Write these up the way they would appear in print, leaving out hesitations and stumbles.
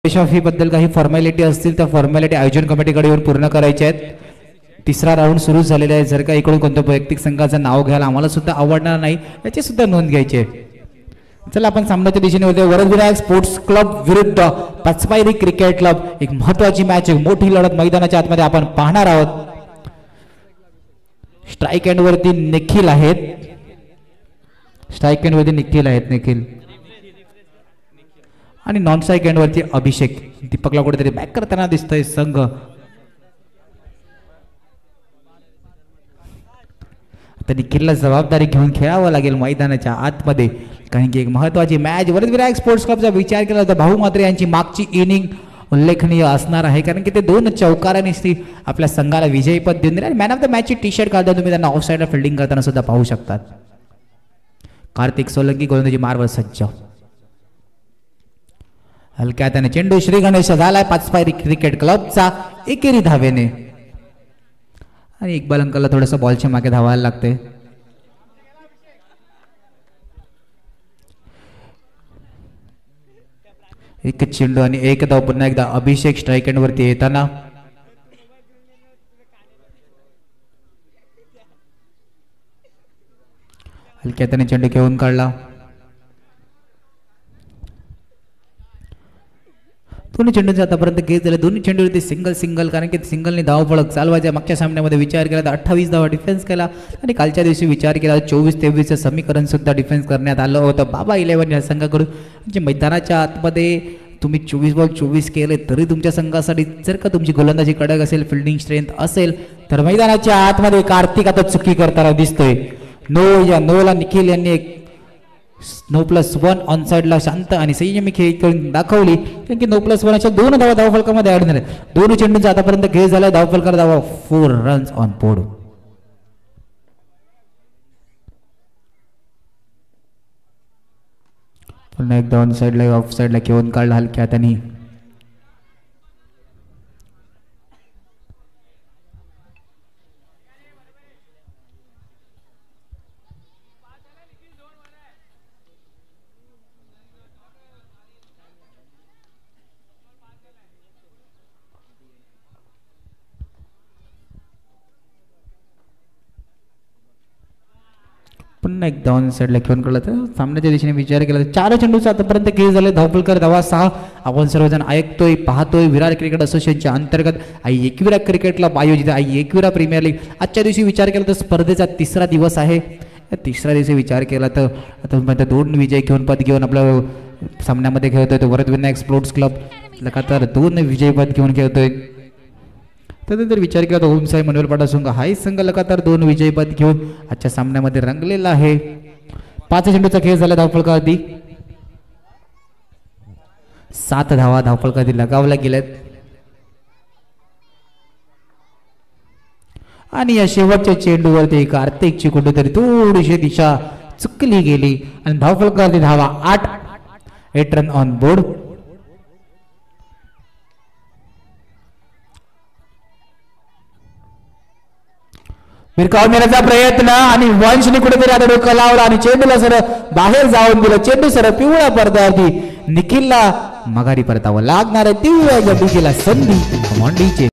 Fee बद्दल काही formality असतील त्या फॉर्मॅलिटी आयोजन कमिटीकडे येऊन पूर्ण करायच्या आहेत. तिसरा राऊंड सुरू झालेला आहे. जर का इकडून कोणत्या वैयक्तिक संघाचं नाव घ्यायला आम्हाला सुद्धा आवडणार नाही याची सुद्धा नोंद घ्यायची आहे. चला आपण सामन्याच्या दिशेने होते. वरदविनायक स्पोर्ट्स क्लब विरुद्ध पाचपायरी क्रिकेट क्लब. एक महत्वाची मॅच, एक मोठी लढत मैदानाच्या आतमध्ये आपण पाहणार आहोत. स्ट्राईक एंड वरती निखिल आहेत. स्ट्राईक एंड वरती निखिल आणि नॉन स्ट्राईक एंड वरती अभिषेक. दीपकला कुठेतरी बॅक करताना दिसतोय संघ. तर निखिलला जबाबदारी घेऊन खेळावं लागेल मैदानाच्या आतमध्ये, कारण की एक महत्वाची मॅच. वरदविनायक स्पोर्ट्स क्लबचा विचार केला तर भाऊ मात्रे यांची मागची इनिंग उल्लेखनीय असणार आहे, कारण की ते 2 चौकारांनी आपल्या संघाला विजयपद देऊन दिले. मॅन ऑफ द मॅचची टी शर्ट घालताना तुम्ही त्यांना ऑफसाईडला फिल्डिंग करताना सुद्धा पाहू शकतात. कार्तिक सोलंकी गोलंदाजी मार्वर सज्ज. हलक्या त्याने चेंडू श्री गणेश झालाय पाचपायरी क्रिकेट क्लबचा एकेरी धावेने. आणि इक्बाल अंकलला थोडंसं बॉलच्या मागे धावायला लागते. एक चेंडू आणि एक धाव. पुन्हा एकदा अभिषेक स्ट्राईक एंड वरती येताना. हलक्या त्याने चेंडू घेऊन काढला. दोन्ही चेंडूंचे आतापर्यंत केस झाले. दोन्ही चेंडूवरती सिंगल, कारण की सिंगलने धाव फलक चालवायचा. मागच्या सामन्यामध्ये विचार केला तर 28 धावा डिफेन्स केला आणि कालच्या दिवशी विचार केला 24-23 समीकरण सुद्धा डिफेन्स करण्यात आलं होतं बाबा 11 या संघाकडून. म्हणजे मैदानाच्या आतमध्ये तुम्ही 24 बॉल 24 केले तरी तुमच्या संघासाठी जर का तुमची गोलंदाजी कडक असेल, फिल्डिंग स्ट्रेंथ असेल तर मैदानाच्या आतमध्ये कार्तिक आता चुकी करताना दिसतोय. नोला निखिल यांनी एक 9+1 ऑन साइडला शांत आणि संयमी खेळ करून दाखवली, कारण की 9+1 अशा 2 धावा धावफलकामध्ये ऍड झाले. 2 चेंडूंचा आतापर्यंत खेळ झाला. धावफलकार धावा 4 रन्स ऑन बोर्ड. पुन्हा एकदा ऑन साइडला ऑफ साइडला घेऊन काढला हलक्या हाताने. पुन्हा एकदा ऑन साइडला घेऊन काढला. तर सामन्याच्या दिशेने विचार केला तर 4 चेंडूचा आतापर्यंत खेळ झाले. धावफलकार धावा 6. आपण सर्वजण ऐकतोय पाहतोय विरार क्रिकेट असोसिएशनच्या अंतर्गत एकविरा क्रिकेट क्लब आयोजित एकविरा प्रीमियर लीग. आजच्या दिवशी विचार केला तर स्पर्धेचा 3रा दिवस आहे. 3ऱ्या दिवशी विचार केला तर आता 2 विजय घेऊन पद घेऊन आपल्या सामन्यामध्ये खेळतोय. तो वरदविनायक स्पोर्ट्स क्लब लगातार 2 विजयपद घेऊन खेळतोय. त्यानंतर विचार केला तर ओमसाई मनोहर पाटा संघ हाही संघ लगातार 2 विजयपद घेऊन आजच्या सामन्यामध्ये रंगलेला आहे. 5 चेंडूचा खेळ झाला. धावफलका आधी 7 धावा धावफलका आधी लगावल्या गेल्यात. आणि या शेवटच्या चेंडूवरती कार्तिकची कुठेतरी थोडीशी दिशा चुकली गेली आणि धावफलका आधी धावा 8 रन ऑन बोर्ड. विरकाव मिळण्याचा प्रयत्न आणि वंशने कुठेतरी आता डोकं लावला आणि चेंडूला सर बाहेर जाऊन दिलं. चेंडू सर पिवळ्या पडद्यावरती. निखिलला मघारी परतावं लागणार आहे. तीव्र गतीला संधी कमांडीचे.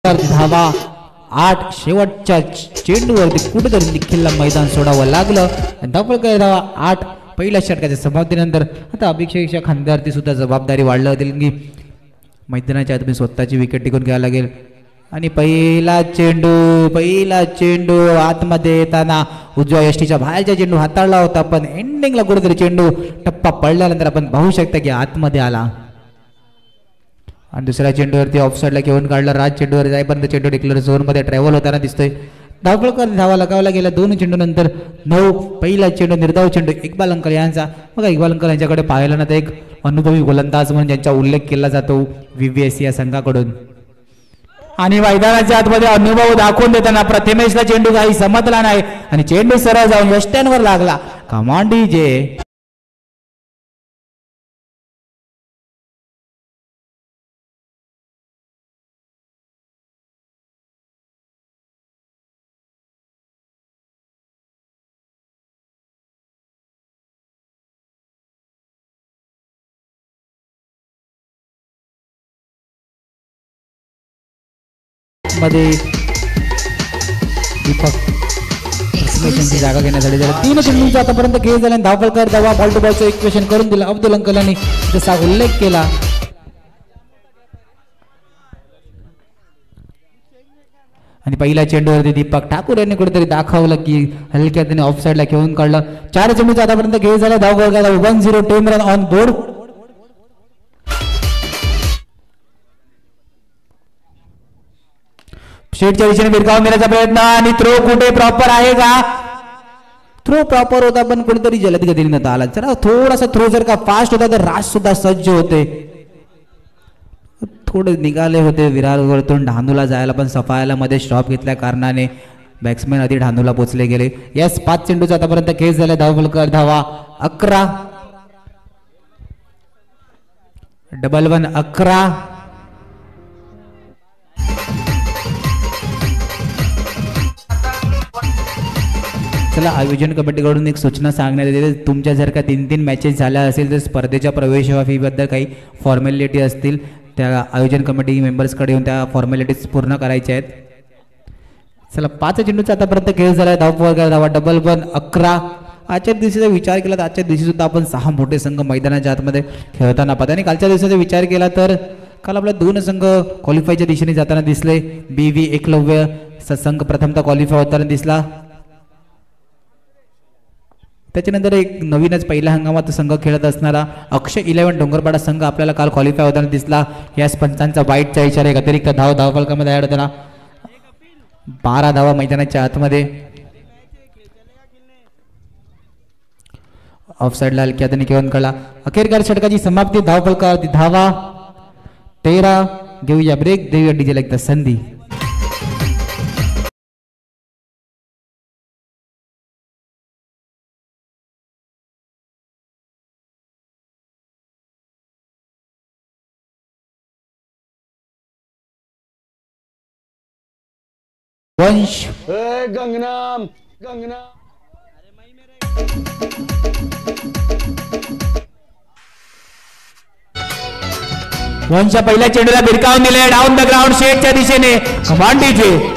धावा 8. शेवटच्या चेंडूवरती कुठेतरी निखिलला मैदान सोडावं लागलं. धावफलक धावा 8. पहिल्या षटकाच्या समाप्तीनंतर आता अभिषेकच्या खांद्यावरती सुद्धा जबाबदारी वाढलं होती की मैदानाच्या आत स्वतःची विकेट टिकून घ्यायला लागेल. आणि पहिला चेंडू आतमध्ये येताना उजव्या यष्टीच्या बाहेरचा चेंडू हाताळला होता, पण एंडिंगला कुठेतरी चेंडू टप्पा पडल्यानंतर आपण पाहू शकता की आतमध्ये आला. आणि दुसऱ्या चेंडूवरती ऑफ साइडला घेऊन काढला. राज चेंडूवर जाईपर्यंत चेंडू डिक्लेअर झोन मध्ये ट्रॅव्हल होताना दिसतोय. धावपळकर धावा लगावला गेला 2 चेंडू नंतर 9. पहिला चेंडू निर्धाव चेंडू इक्बाल अंकल यांचा. बघा इक्बाल अंकल यांच्याकडे पाहिलं ना तर एक अनुभवी गोलंदाज म्हणून ज्यांचा उल्लेख केला जातो VVS या संघाकडून. आणि मैदानाच्या आतमध्ये अनुभव दाखवून देताना प्रथमेशला चेंडू काही समजला नाही आणि चेंडू सरळ जाऊन यष्ट्यांवर लागला. कमांडी जे मध्ये दीपक जागा घेण्यासाठी झाला. 3 चेंडूंचा आतापर्यंत खेळ झाला. धावपळकर धावा बॉल टू बॉलचं इक्वेशन करून दिलं अब्दुल अंकल यांनी जसा उल्लेख केला. आणि पहिल्या चेंडूवरती दीपक ठाकूर यांनी कुठेतरी दाखवलं की हलक्या त्याने ऑफ साईडला खेळून काढलं. 4 चेंडूचा आतापर्यंत खेळ झाला. धावपळकर 1-0 टीम रन ऑन बोर्ड. शेटच्या दिशेने भिरकावून देण्याचा प्रयत्न आणि थ्रो कुठे प्रॉपर आहे का? थ्रो प्रॉपर होता पण कुठेतरी जलद गतीने नव्हता आला. जरा थोडासा थ्रो जर का फास्ट होता तर राज सुद्धा सज्ज होते. थोडे निघाले होते विरार वरतून ढांदूला जायला पण सफायला मध्ये स्टॉप घेतल्या कारणाने बॅट्समॅन आधी ढांदूला पोहोचले गेले. यस 5 चेंडूचा आतापर्यंत खेळ झाला. धावपळकर धावा 11. डबल 1 11. चला आयोजन कमिटीकडून एक सूचना सांगण्यात येते. तुमच्या जर का 3 मॅचेस झाल्या असेल तर स्पर्धेच्या प्रवेश फी बद्दल काही फॉर्मॅलिटी असतील त्या आयोजन कमिटी मेंबर्सकडे येऊन त्या फॉर्मॅलिटीज पूर्ण करायच्या आहेत. चला 5 चेंडूचा आतापर्यंत खेळ झाला. धावपळकर धावा डबल 1 11. आजच्या दिवशीचा विचार केला तर आजच्या दिवशी सुद्धा आपण 6 मोठे संघ मैदानाच्या आतमध्ये खेळताना पाहतो. आणि कालच्या दिवसाचा विचार केला तर काल आपल्या 2 संघ क्वालिफायच्या दिशेने जाताना दिसले. BV एकलव्य संघ प्रथमतः क्वालिफाय होताना दिसला. त्याच्यानंतर एक नवीनच पहिल्या हंगामात संघ खेळत असणारा अक्षय 11 डोंगरपाडा संघ आपल्याला काल क्वालिफाय होताना दिसला. याच पंचांचा वाईटचा इशारा. एक अतिरिक्त धावपळकामध्ये ऍड होताना 12 धावा मैदानाच्या आतमध्ये. ऑफसाईडला हलक्या हाताने खेळून काढला. अखेरकार षटकाची समाप्ती. धावपळकर धावा 13. घेऊया ब्रेक. देऊया डीजेला एकदा संधी. वंश गंगनाम वंशच्या पहिल्या चेंडूला भिरकावून दिले. डाऊन द ग्राउंड शेटच्या दिशेने कमांडीचे.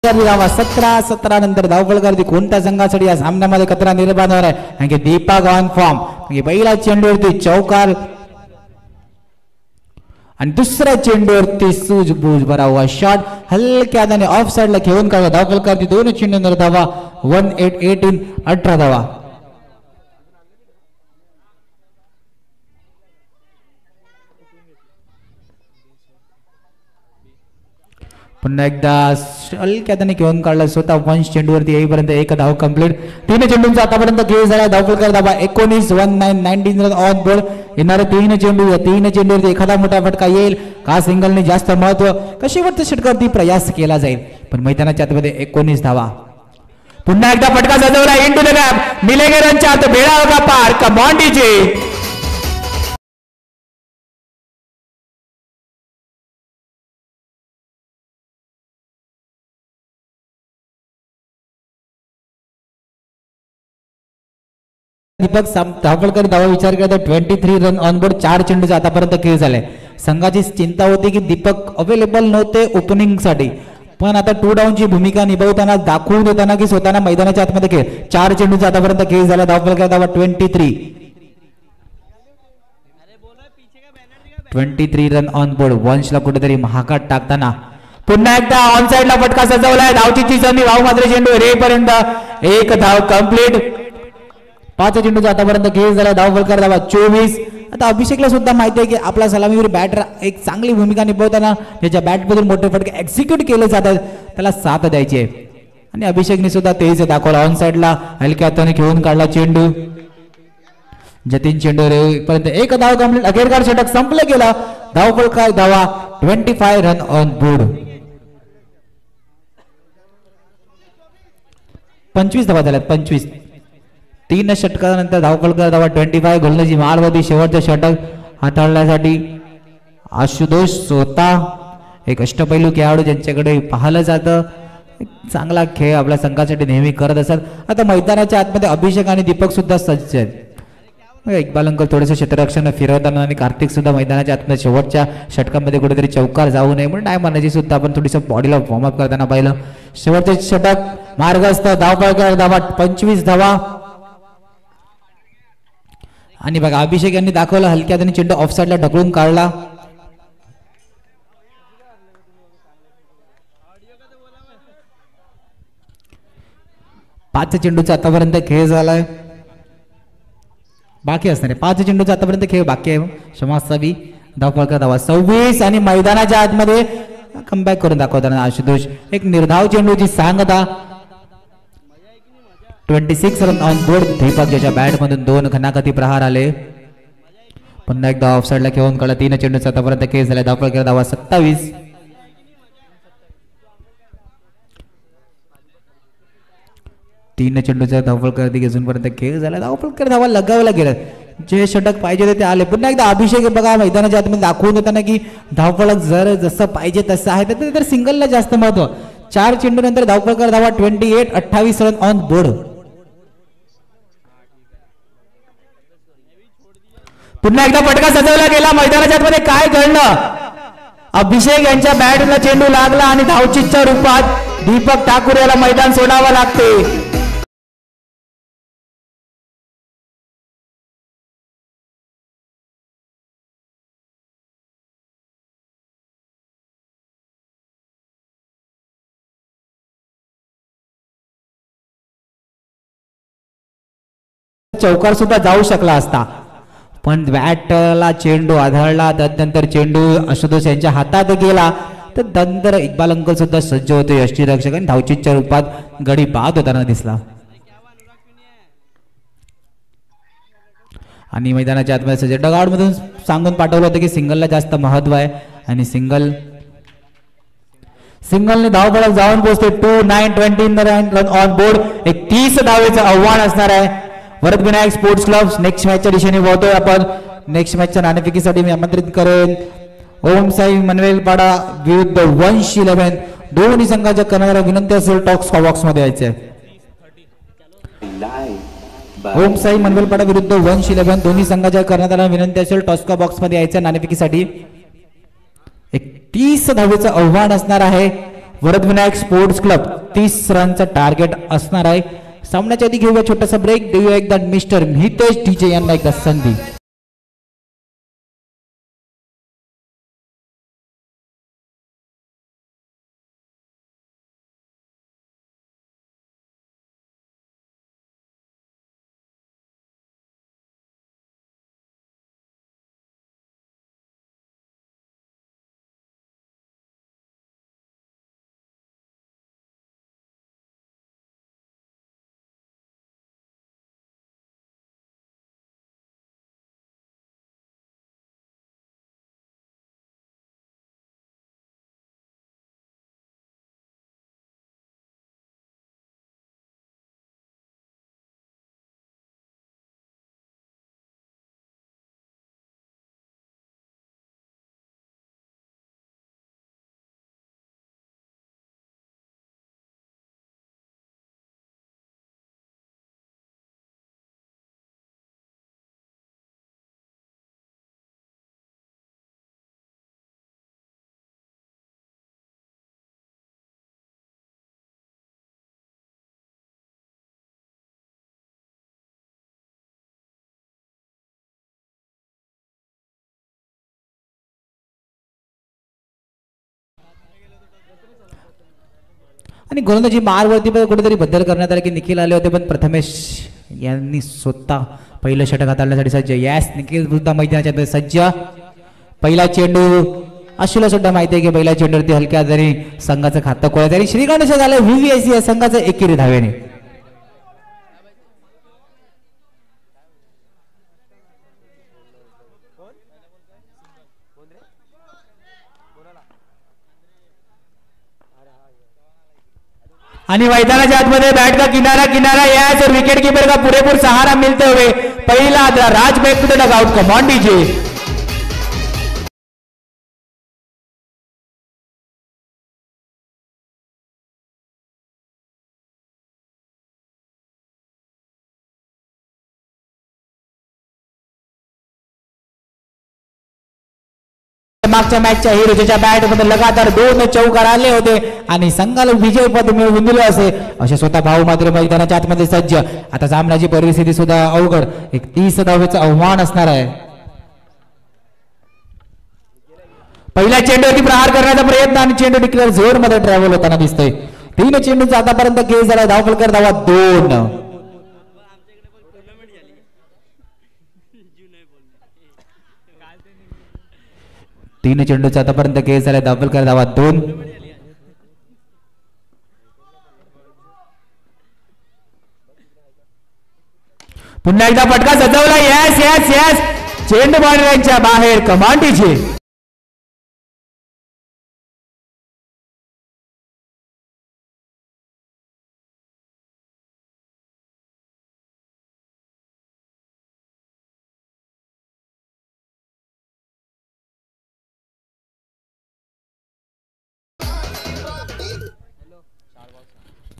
धावा 17 नंतर धावपळकर कोणत्या संघासाठी या सामन्यामध्ये कचरा निर्माण होणार आहे? कारण दीपक ऑन फॉर्म. पहिला चेंडूवरती चौकार आणि दुसऱ्या चेंडूवरती सूझबूझ भरा हुआ शॉट हलक्या हाताने ऑफ साइडला खेळून काढला. धावपळकर 2 चेंडूंवर धावा 18 18 धावा. पुन्हा एकदा हलक्या हाताने खेळून काढला. स्वतः वंश चेंडूवरती येईपर्यंत 1 धाव कंप्लीट. 3 चेंडूंचा आतापर्यंत खेळ झाला. धावपळकर धावा 19 19 रन ऑन बोर्ड. येणारे 3 चेंडू या 3 चेंडूवरती एखादा मोठा फटका येईल का सिंगलने जास्त महत्व कशावरती षटकावरती प्रयास केला जाईल. पण मैदानाच्या आतमध्ये 19 धावा. पुन्हा एकदा फटका सजवला. Into the gap. मिलेगेरांच्या आत बेडा होगा पार. कमांडीचे दीपक धावपळकर धावा विचार केला तर 23 रन ऑन बोर्ड. 4 चेंडूचा आतापर्यंत खेळ झालाय. संघाची चिंता होती की दीपक अवेलेबल नव्हते ओपनिंग साठी पण आता 2 डाऊनची भूमिका निभावताना दाखवून देताना की स्वतःला मैदानाच्या आतमध्ये खेळ. 4 चेंडूचा आतापर्यंत खेळ झाला. धावपळकर धावा 23 रन ऑन बोर्ड. वंशला कुठेतरी महागात टाकताना पुन्हा एकदा ऑन साइडला फटका सजवलाय. धावची संधी. वाव मात्र चेंडू रेपर्यंत 1 धाव कंप्लीट. 5 चेंडूचा आतापर्यंत खेळ झाला. धावपळकर धावा 24 आता अभिषेकला सुद्धा माहिती आहे की आपला सलामीवीर बॅटर एक चांगली भूमिका निभावताना ज्याच्या बॅटमधून मोठे फटके एक्झिक्यूट केले जातात त्याला साथ द्यायची आहे आणि अभिषेकने सुद्धा तेज दाखवला. ऑन साइडला हलक्या हाताने खेळून काढला चेंडू. जतीन चेंडू पर्यंत एक धाव कंप्लीट. अखेरकार षटक संपले गेला. धावफलक धावा 25 रन ऑन बोर्ड. 25 धावा झाल्यात. 25 3 षटकानंतर धावफलक धावा 25. गोलंदाजी मारवादी शेवटचे षटक हाताळण्यासाठी आशुतोष स्वतः एक अष्टपैलू खेळाडू ज्यांच्याकडे पाहिलं जातं. चांगला खेळ आपल्या संघासाठी नेहमी करत असतात. आता मैदानाच्या आतमध्ये अभिषेक आणि दीपक सुद्धा सज्ज आहेत. इक्बाल अंकल थोडेसे क्षेत्ररक्षण फिरवताना आणि कार्तिक सुद्धा मैदानाच्या आतमध्ये शेवटच्या षटकामध्ये कुठेतरी चौकार जाऊ नये म्हणून नाही मानायची सुद्धा आपण थोडीसं बॉडीला वॉर्मअप करताना पाहिलं. शेवटचे षटक मार्गस्थ धावफलक धावा 25 धावा. आणि बघा अभिषेक यांनी दाखवलं हलक्यात आणि चेंडू ऑफसाइडला ढकलून काढला. पाच चेंडूचा आतापर्यंत खेळ झालाय. बाकी असणार आहे 5 चेंडूचा आतापर्यंत खेळ बाकी आहे. क्षमासावी धावफलक धावा 26 आणि मैदानाच्या आतमध्ये कमबॅक करून दाखवताना आशुतोष एक निर्धाव चेंडूची सांगता 26 रन ऑन बोर्ड. दीपक ज्याच्या बॅट मधून 2 घणागती प्रहार आले. पुन्हा एकदा ऑफसाइडला खेळून काढला. 3 चेंडूचा आतापर्यंत खेळ झाला. धावफलक धावा 27. 3 चेंडूचा धावफलक अजूनपर्यंत खेळ झाला. धावफलक धावा लगावला गेला. जे षटक पाहिजे ते आले. पुन्हा एकदा अभिषेक बघा मैदानाच्या आतमध्ये दाखवून देताना की धावफलक जर जसं पाहिजे तसं आहे तर सिंगलला जास्त महत्व. 4 चेंडू नंतर धावफलक धावा 28 रन ऑन बोर्ड. पुन्हा एकदा फटका सजवला गेला. मैदानाच्या आतमध्ये काय घडलं. अभिषेक यांच्या बॅटला चेंडू लागला आणि धावचीच्या रूपात दीपक ठाकूर याला मैदान सोडावं लागते. चौकार सुद्धा जाऊ शकला असता पण बॅटला चेंडू आढळला. त्यानंतर चेंडू आशुतोष यांच्या हातात गेला तर नंतर इक्बाल अंकल सुद्धा सज्ज होते यष्टीरक्षक आणि धावचीच्या रूपात गडी बाद होताना दिसला. आणि मैदानाच्या आतमध्ये सज्ज डगआउट मधून सांगून पाठवलं होतं की सिंगलला जास्त महत्व आहे आणि सिंगलने धावफलक जाऊन पोहोचते 29 रन ऑन बोर्ड. एक 30 धावेचं आव्हान असणार आहे. Varad Vinayak sports club next मॅचच्या दिशेने वळतोय आपण. नेक्स्ट मॅचच्या नाणेफेकीसाठी मी आमंत्रित करेन ओम साई मनवेलपाडा विरुद्ध वंश 11. दोन्ही संघाच्या करणाऱ्या विनंती असेल टॉक्स बॉक्स मध्ये यायचे. ओम साई मनवेलपाडा विरुद्ध वंश 11 दोन्ही संघाच्या करण्यात विनंती असेल टॉस्का बॉक्स मध्ये यायचं नाणेफेकीसाठी. एक 30 धावेचं आव्हान असणार आहे. वरद विनायक स्पोर्ट्स क्लब 30 रनचं टार्गेट असणार आहे. सामन्याच्या आधी घेऊया छोटासा ब्रेक. देऊया एकदा मिस्टर हितेश डीजे यांना एकदा संधी. आणि गोलंदाजी मारवरती कुठेतरी बदल करण्यात आला की निखिल आले होते पण प्रथमेश यांनी स्वतः पहिलं षटक हाताळण्यासाठी सज्ज. यस निखिल सुद्धा मैदानाच्या सज्ज. पहिला चेंडू अशुला सुद्धा माहिती आहे की पहिल्या चेंडूवरती हलक्या जरी संघाचं खातं कोळ्या तरी श्रीकांत झालं व्हीव्हीएस या संघाचं एकेरी धावेने. आणि मैदानाच्या आतमध्ये बॅट का किनारा किनारा यास और विकेट कीपर का पुरेपूर सहारा मिलते हुए पहिला Raj back to the dugout. Come on DJ. मागच्या मॅचच्या हिरोच्या बॅट मध्ये लगातार 2 चौकार आले होते आणि संघाला विजयपद मिळवून दिले असे स्वतः भाऊ मात्र मैदानाच्या आतमध्ये सज्ज. आता सामन्याची परिस्थिती सुद्धा अवघड. एक 30 धावेचं आव्हान असणार आहे. पहिल्या चेंडूवरती प्रहार करण्याचा प्रयत्न आणि चेंडू डिक्लेअर झोन मध्ये ट्रॅव्हल होताना दिसतोय. 3 चेंडूचा आतापर्यंत खेळ झाला. धावफलकर धावा 2. 3 चेंडूचा आतापर्यंत खेळ झाला. धावफलकर धावा 2. पुन्हा एकदा फटका सजवला. यस यस यस चेंडू बाउंड्रीच्या बाहेर. कमांडीची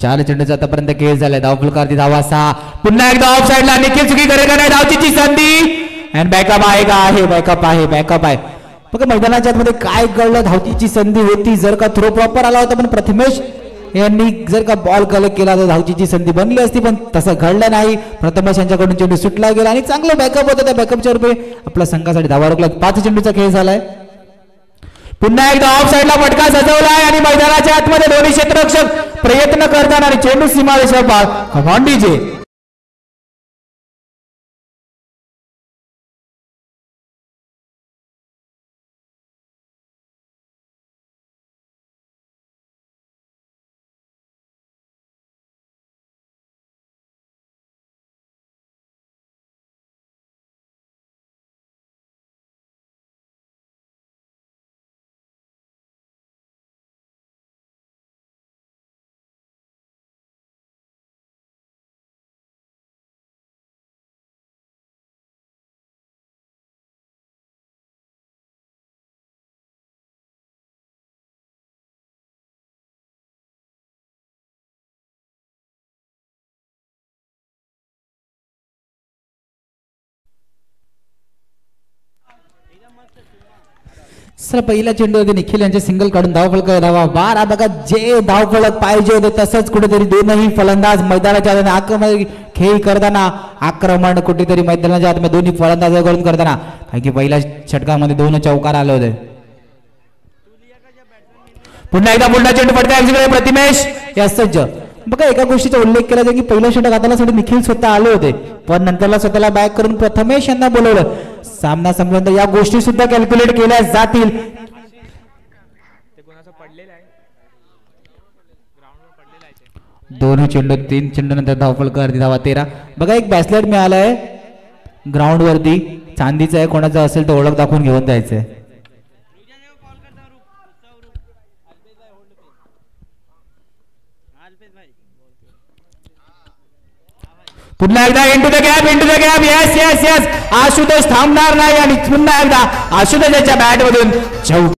चार चेंडूचा आतापर्यंत खेळ झालाय. धावफलकावरती धावा 6. पुन्हा एकदा ऑफ साइडला निखिल चुकी करे का नाही धावचीची संधी अँड बॅकअप आहे का आहे बॅकअप आहे बॅकअप आहे. बघा मैदानाच्या मध्ये काय कळलं. धावचीची संधी होती जर का थ्रो प्रॉपर आला होता पण प्रथमेश यांनी जर का बॉल कलेक्ट केला तर धावचीची संधी बनली असती पण तसं घडलं नाही. प्रथमेश यांच्याकडून चेंडू सुटला गेला आणि चांगलं बॅकअप होतं. त्या बॅकअपच्या रुपये आपल्या संघासाठी धावा रोखला. 5 चेंडूचा खेळ झालाय. पुन्हा एकदा ऑफ साइडला फटका सजवलाय आणि मैदानाच्या आतमध्ये दोन्ही क्षेत्ररक्षक प्रयत्न करताना आणि चेंडू सीमारेषेवर पार. कम ऑन डीजे. सर पहिला चेंडूवरती निखिल यांचे सिंगल काढून धावफलक धावा 12. बघा जे धावफलक पाहिजे होते तसंच कुठेतरी दोनही फलंदाज मैदानाच्या आत आक्रमण खेळ करताना आक्रमण कुठेतरी मैदानाच्या आत दोन्ही फलंदाज करताना कारण की पहिल्या षटकामध्ये 2 चौकार आले होते. पुन्हा एकदा पुन्हा चेंडू फटका प्रतिमेश या सज्ज. बघा एका गोष्टीचा उल्लेख केला जाईल की पहिल्या षटक हाताला निखिल स्वतः आले होते पण नंतरला स्वतःला बॅक करून प्रथमेश यांना बोलवलं. सामना संपल्यानंतर या गोष्टी सुद्धा कॅल्क्युलेट केल्या जातील. दोन चेंडू 3 चेंडू नंतर धावफलक धावा 13. बघा एक बॅसलेट मिळालाय ग्राउंड वरती चांदीचं आहे. कोणाचं असेल तर ओळख दाखवून घेऊन जायचंय. पुन्हा एकदा into the gap yes yes yes Ashutosh थांबणार नाही आणि पुन्हा एकदा आशुतोषच्या बॅट मधून चौकार.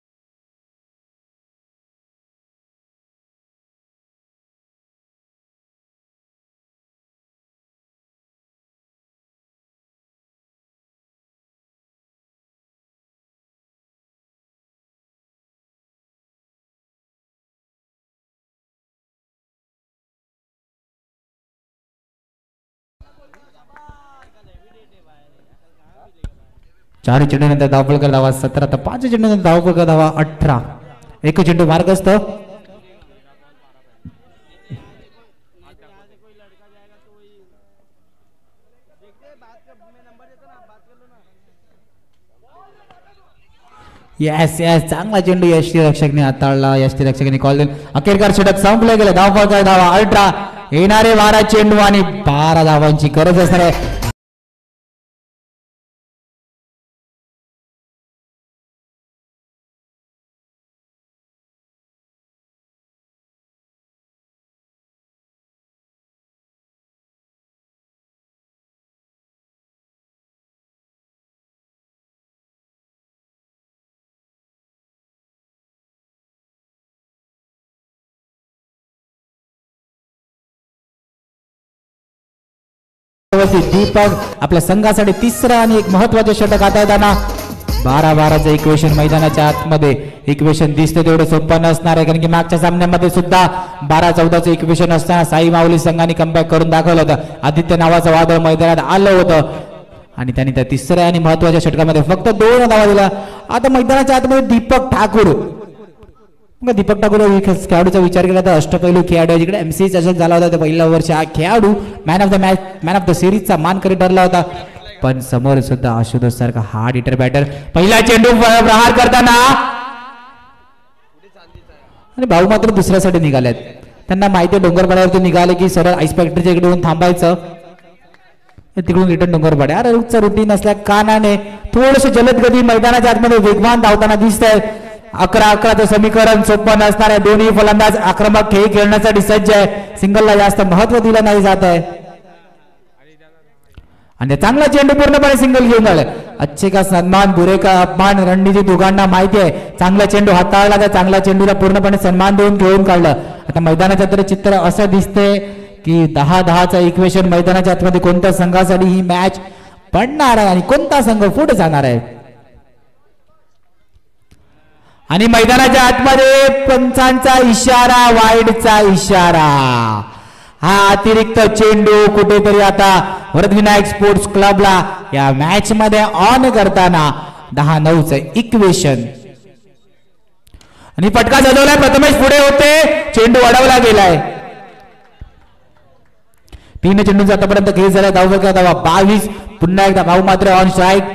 चार चेंडू नंतर धावफलक धावा 17. तर 5 चेंडू नंतर धावफलक धावा 18. एक चेंडू मार्ग असतो. येस येस, चांगला चेंडू यष्टीरक्षकने हाताळला. यष्टीरक्षकाने कॉल दिला. अखेरकार षटक संपले गेले. धावफलक धावा अल्ट्रा. येणारे 12 चेंडू आणि 12 धावांची गरज असणार आहे. दीपक आपल्या संघासाठी तिसरा आणि एक महत्वाचे षटक हाताळताना 12-12चं इक्वेशन मैदानाच्या आतमध्ये इक्वेशन दिसते तेवढं सोपं नसणार आहे, कारण की मागच्या सामन्यामध्ये सुद्धा 12-14चं इक्वेशन असताना साई माऊली संघाने कमबॅक करून दाखवलं होतं. आदित्य नावाचं वादळ मैदानात आलं होतं आणि त्यांनी त्या तिसऱ्या आणि महत्वाच्या षटकामध्ये फक्त 2 धावा दिल्या. आता मैदानाच्या आतमध्ये दीपक ठाकूर खेळाडूचा विचार केला तर अष्टपैलू खेळाडू जिकडे एमसी चषक झाला होता ते पहिल्या वर्ष हा खेळाडू man of the match man of the सिरीजचा मानकरी ठरला होता. पण समोर सुद्धा आशुतोष सारखा हार्ड हिटर बॅटर पहिला चेंडू प्रहार करताना आणि भाऊ मात्र दुसऱ्यासाठी निघालेत. त्यांना माहिती डोंगरपाड्यावरती निघाले की सरळ आईस फॅक्टरीच्या इकडे येऊन थांबायचं, तिकडून रिटर्न डोंगरपाड्या. अरे रोजचा रुटीन असल्या कारणाने थोडस जलद गती मैदानाच्या आतमध्ये वेगवान धावताना दिसत आहे. 11-11चं समीकरण सोपं नसणार आहे. दोन्ही फलंदाज आक्रमक खेळ खेळण्यासाठी सज्ज आहे. सिंगलला जास्त महत्व दिलं नाही जात आहे आणि चांगला चेंडू पूर्णपणे सिंगल घेऊन आलाय. अच्छे का सन्मान बुरे का अपमान रणनीती दोघांना माहिती आहे. चांगला चेंडू हाताळला त्या चांगल्या चेंडूला पूर्णपणे सन्मान देऊन घेऊन काढलं. आता मैदानाच्या तर चित्र असं दिसतंय की 10-10चं इक्वेशन मैदानाच्या आतमध्ये कोणत्या संघासाठी ही मॅच पडणार आहे आणि कोणता संघ पुढे जाणार आहे. आणि मैदानाच्या आतमध्ये पंचांचा इशारा, वाईडचा इशारा. हा अतिरिक्त चेंडू कुठेतरी आता वरदविनायक स्पोर्ट्स क्लबला या मॅच मध्ये ऑन करताना 10-9चं इक्वेशन आणि फटका जजवलाय. प्रथमेश पुढे होते, चेंडू अडवला गेलाय. 3 चेंडूंचा आतापर्यंत खेळ झाला. धावफलक धावा 22. पुन्हा एकदा भाऊ मात्र ऑन स्ट्राईक.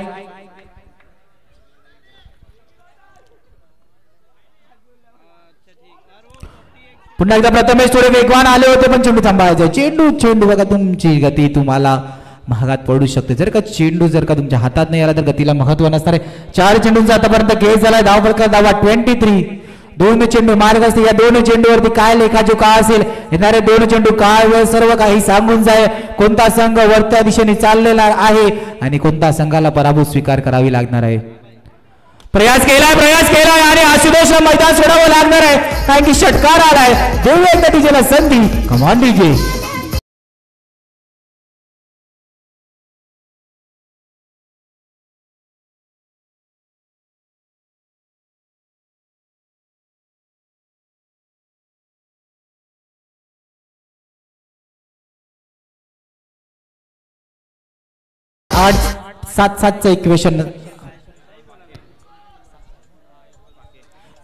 पुन्हा एकदा प्रथमेश थोडे वेगवान आले होते पण चेंडू थांबायचा. चेंडू बघा तुमची गती तुम्हाला महागात पडू शकते. जर का चेंडू जर का तुमच्या हातात नाही आला तर गतीला महत्व नसणार आहे. 4 चेंडूंचा आतापर्यंत खेळ झालाय. धावफलक धावा 23. 2 चेंडू मार्ग असते. या 2 चेंडूवरती काय लेखाजोखा असेल, येणारे 2 चेंडू काय वेळ सर्व काही सांगून जाईल. कोणता संघ वरत्या दिशेने चाललेला आहे आणि कोणता संघाला पराभूत स्वीकार करावी लागणार आहे. प्रयास केलाय आणि आशुतोषला मैदान सोडावं लागणार आहे, कारण की षटकार आलाय. देऊ एकदा डीजेला संधी. कमान डीजे. आज 7-7चं इक्वेशन.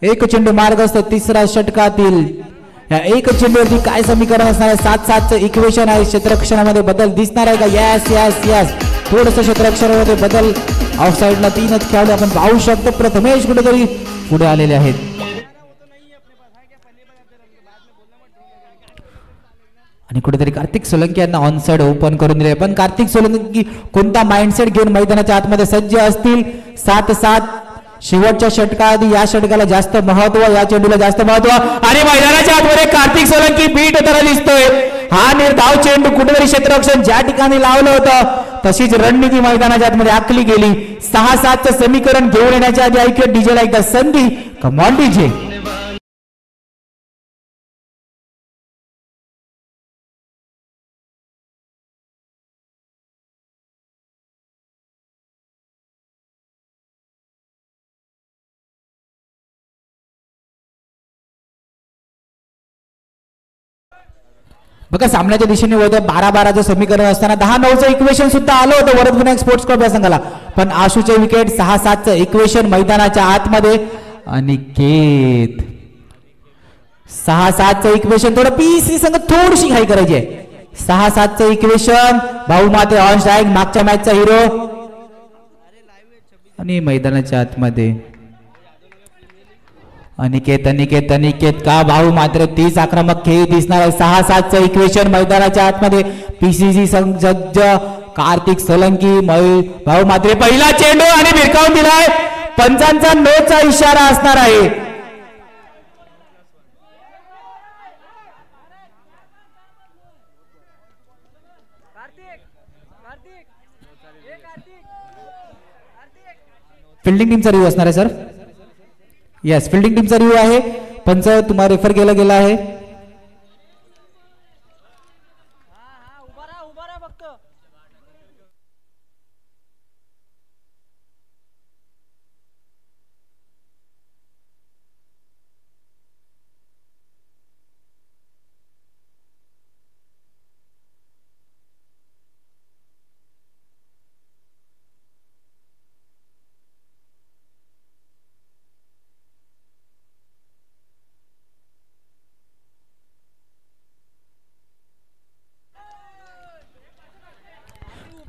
1 चेंडू मार्ग असतो तिसरा षटकातील. या 1 चेंडूवरती काय समीकरण असणार आहे. 7-7चं इक्वेशन आहे. क्षेत्ररक्षणामध्ये बदल दिसणार आहे का. यस थोडस क्षेत्ररक्षणामध्ये बदल. ऑफ साईडला 3च खेळाडू आपण पाहू शकतो. प्रथमेश कुठेतरी पुढे आलेले आहेत. आणि कुठेतरी कार्तिक सोलंकी यांना ऑन साइड ओपन करून दिले. पण कार्तिक सोलंकी कोणता माइंडसेट घेऊन मैदानाच्या आतमध्ये सज्ज असतील. 7-7 शेवटच्या षटकाआधी या षटकाला जास्त महत्व, या चेंडूला जास्त महत्व आणि मैदानाच्या आतमध्ये कार्तिक सोलंकी बीट होताना दिसतोय. हा निर्धाव चेंडू कुठेतरी क्षेत्ररक्षण ज्या ठिकाणी लावलं होतं तशीच रणनीती मैदानाच्या आतमध्ये आखली गेली. 6-7चं समीकरण घेऊन येण्याच्या आधी ऐकूया डीजेला एकदा संधी. Come on DJ. बघा सामन्याच्या दिशेने होतं 12-12चं समीकरण असताना 10-9चं इक्वेशन सुद्धा आलं होतं वरदविनायक स्पोर्ट्स क्लब या संघाला. पण आशूचे विकेट 6-7चं इक्वेशन मैदानाच्या आतमध्ये. अनिकेत 6-7चं इक्वेशन थोडं पीसी संघ थोडीशी घाई करायची आहे. 6-7चं इक्वेशन. भाऊ माते ऑन स्ट्राईक, मागच्या मॅचचा हिरो आणि मैदानाच्या आतमध्ये अनिकेत अनिकेत अनिकेत का भाऊ मात्र 30 आक्रमक खेळ दिसणार आहे. 6-7चं इक्वेशन मैदानाच्या आतमध्ये पीसीसी संघ कार्तिक सोलंकी भाऊ मात्र पहिला चेंडू आणि भिरकावून दिलाय. पंचांचा नोचा इशारा असणार आहे. फिल्डिंग टीमचा रिव्ह्यू असणार आहे सर. येस फिल्डिंग टीमचा रिव्ह्यू आहे. पंच तुम्हाला रेफर केला गेला आहे.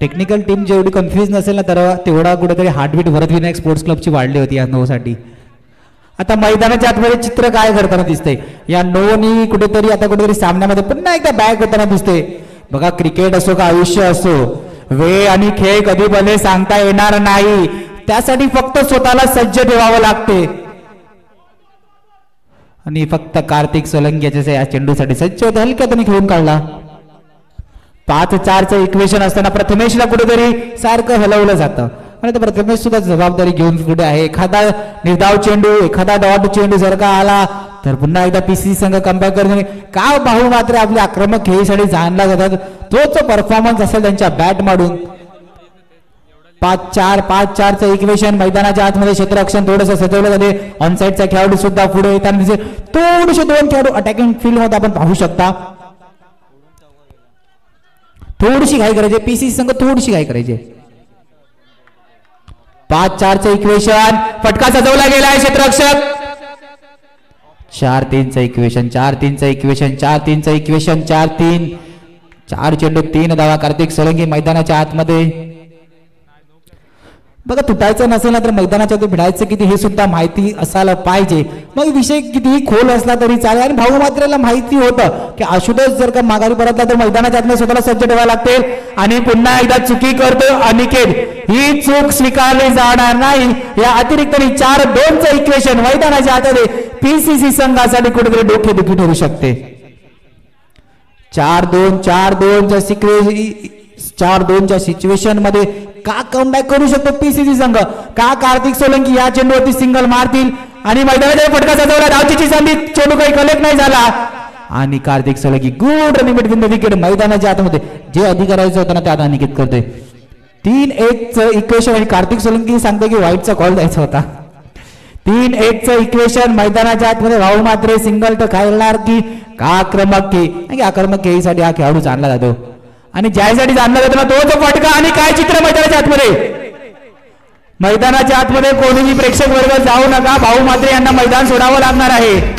टेक्निकल टीम जेवढी कन्फ्युज नसेल ना तर तेवढा कुठेतरी हार्टबीट भरतविनायक स्पोर्ट्स क्लबची वाढली होती या नो साठी. आता मैदानाच्या आतमध्ये चित्र काय करताना दिसते या नोनी कुठेतरी आता कुठेतरी सामन्यामध्ये पुन्हा एकदा बॅक होताना दिसते. बघा क्रिकेट असो का आयुष्य असो वेळ आणि खेळ कधी बने सांगता येणार नाही. त्यासाठी फक्त स्वतःला सज्ज ठेवावं लागते आणि फक्त कार्तिक सोलंकी या चेंडूसाठी सज्ज होते. हलक्यात खेळून काढला. 5-4चं इक्वेशन असताना प्रथमेशला कुठेतरी सारखं हलवलं जातं आणि प्रथमेश सुद्धा जबाबदारी घेऊन पुढे आहे. एखादा निर्धाव चेंडू एखादा डॉट चेंडू जर का आला तर पुन्हा एकदा पीसीसी संघ कमबॅक करणे का भाऊ मात्र आपल्या आक्रमक खेळीसाठी जाणला जातात. तोच परफॉर्मन्स असेल त्यांच्या बॅट मारून. 5-4चं इक्वेशन मैदानाच्या आतमध्ये क्षेत्ररक्षण थोडंसं सजवलं जाते. ऑनसाईडचा खेळाडू सुद्धा पुढे येताना दिसे. थोडेसे 2 खेळाडू अटॅकिंग फील्ड मध्ये आपण पाहू शकता. थोडीशी घाई करायची पीसीसी संघ थोडीशी घाई करायची. 5-4चं इक्वेशन फटका सजवला गेला आहे क्षेत्ररक्षक. 4-3चं इक्वेशन 4-3चं इक्वेशन 4-3चं इक्वेशन 4-3 4 चेंडू 3 धावा. कार्तिक सोलंकी मैदानाच्या आतमध्ये. बघा तुटायचं नसेल ना तर मैदानाच्या आत भिडायचं किती हे सुद्धा माहिती असायला पाहिजे. मग विषय कितीही खोल असला तरी चालेल. आणि भाऊ मात्रेला माहिती होतं की आशुतोष जर का माघारी परतला तर मैदानाच्या आतमध्ये स्वतःला सज्ज ठेवावं लागते. आणि पुन्हा एकदा चुकी करतो अनिकेत. ही चूक स्वीकारली जाणार नाही. या अतिरिक्त 4-2चं इक्वेशन मैदानाच्या आतमध्ये पीसीसी संघासाठी कुठेतरी डोकेदुखी ठरू शकते. 4-2च्या सिच्युएशन मध्ये का कमबॅक करू शकतो पीसीसी संघ. का कार्तिक सोलंकी या चेंडूवरती सिंगल मारतील आणि मैदानाच्या फटका सजवला. धावचीची संधी चेंडू काही कलेक्ट नाही झाला आणि Kartik Solanki good running between the wicket. मैदानाच्या आतमध्ये जे अधिकारायचं होतं ना ते आता अनिकेत करतोय. 3-1चं इक्वेशन आणि कार्तिक सोलंकी सांगते की वाईटचा कॉल द्यायचा होता. 3-1चं इक्वेशन मैदानाच्या आतमध्ये भाऊ मात्र सिंगल तर खेळणार की का आक्रमक खेळ. आक्रमक खेळीसाठी हा खेळाडू जाणला जातो आणि ज्यासाठी जाणला जातो ना तो फटका. आणि काय चित्र मैदानाच्या आतमध्ये. मैदानाच्या आतमध्ये कोणीही प्रेक्षक वर्ग जाऊ नका. भाऊ मात्रे यांना मैदान सोडावं लागणार आहे.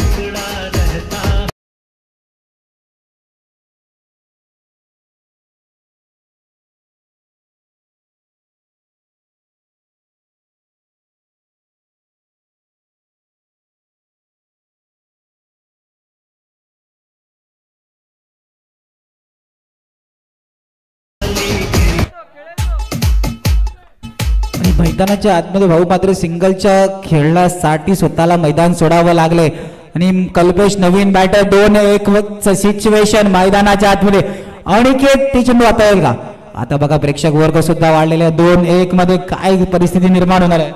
मैदानाच्या आतमध्ये भाऊ मात्र सिंगलच्या खेळण्यासाठी स्वतःला मैदान सोडावं लागले आणि कल्पेश नवीन बॅटर 2-1 सिच्युएशन मैदानाच्या आतमध्ये. अनिकेत ते चेंडू आता येईल का. आता बघा प्रेक्षक वर्ग सुद्धा वाढलेले 2-1 मध्ये काय परिस्थिती निर्माण होणार आहे.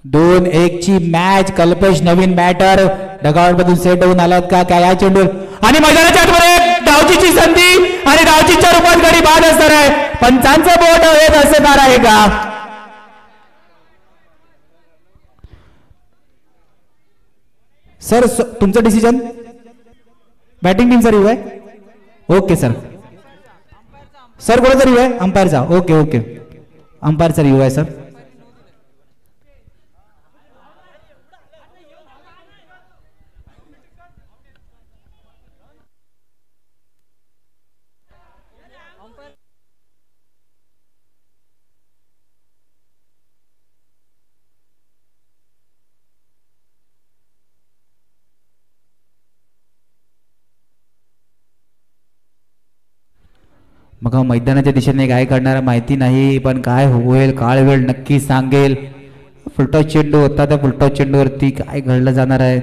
2-1ची मॅच. कल्पेश नवीन बॅटर डगआउट मधून सेट होऊन आलात का काय या चेंडू आणि मैदानाच्या आतमध्ये धावचीची संधी आणि धावचीच्या रूपात गडी बाद असणार आहे. पंचांचं बोट येत असणार आहे का. सर तुमचं डिसिजन. बॅटिंग टीमचा रिव्ह्यू आहे. Okay sir. सर कोणाचा रिव्ह्यू आहे. अंपायरचा. ओके ओके अंपायरचा रिव्ह्यू आहे सर. मग मैदानाच्या दिशेने काय करणार माहिती नाही, पण काय होईल काळ वेळ नक्की सांगेल. फुलटॉस चेंडू होता, त्या फुलटॉस चेंडूवरती काय घडलं जाणार आहे.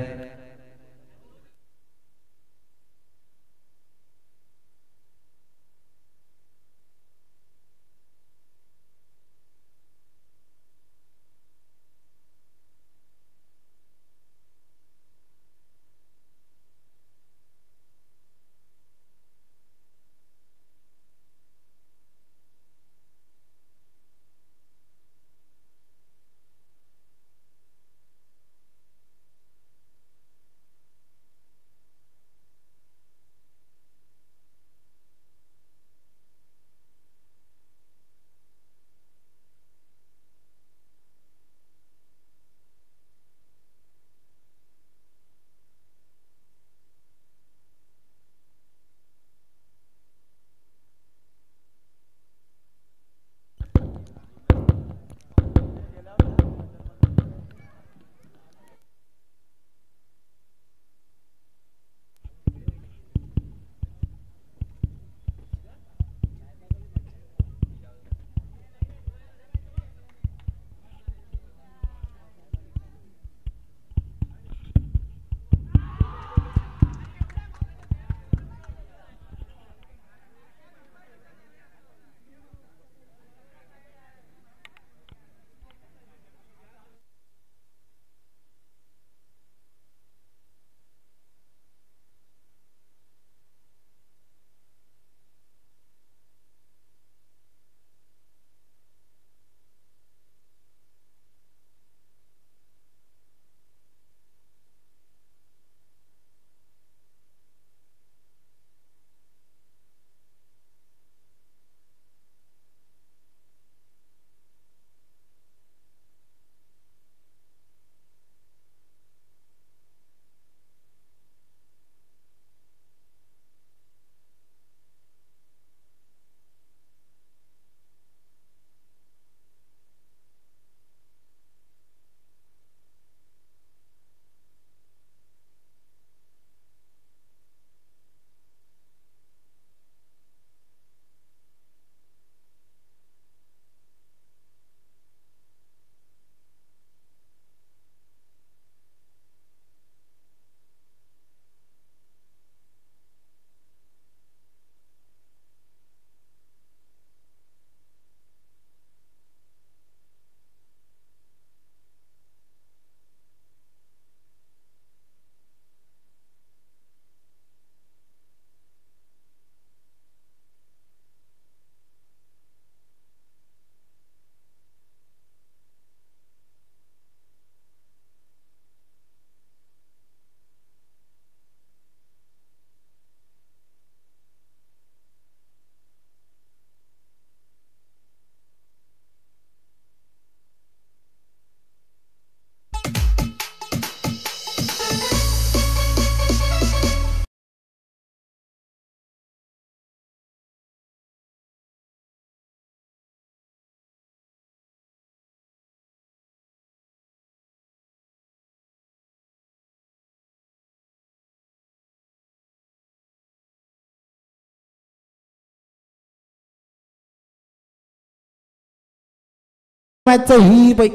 मॅचचं ही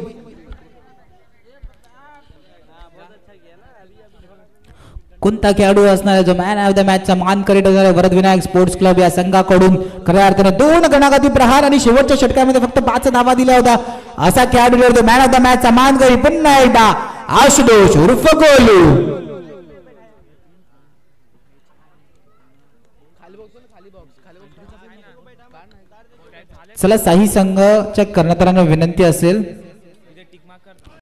कोणता खेळाडू असणार आहे जो मॅन ऑफ द मॅचचा मान करीत असणार आहे. वरदविनायक स्पोर्ट्स क्लब या संघाकडून खऱ्या अर्थाने 2 गणागती प्रहार आणि शेवटच्या षटकामध्ये फक्त 5 धावा दिल्या होत्या. असा खेळाडू मॅन ऑफ द मॅचचा मान करी पुन्हा एकदा आशुतोष उर्फ गोलू. चला साही संघ चेक करण्यात विनंती असेल.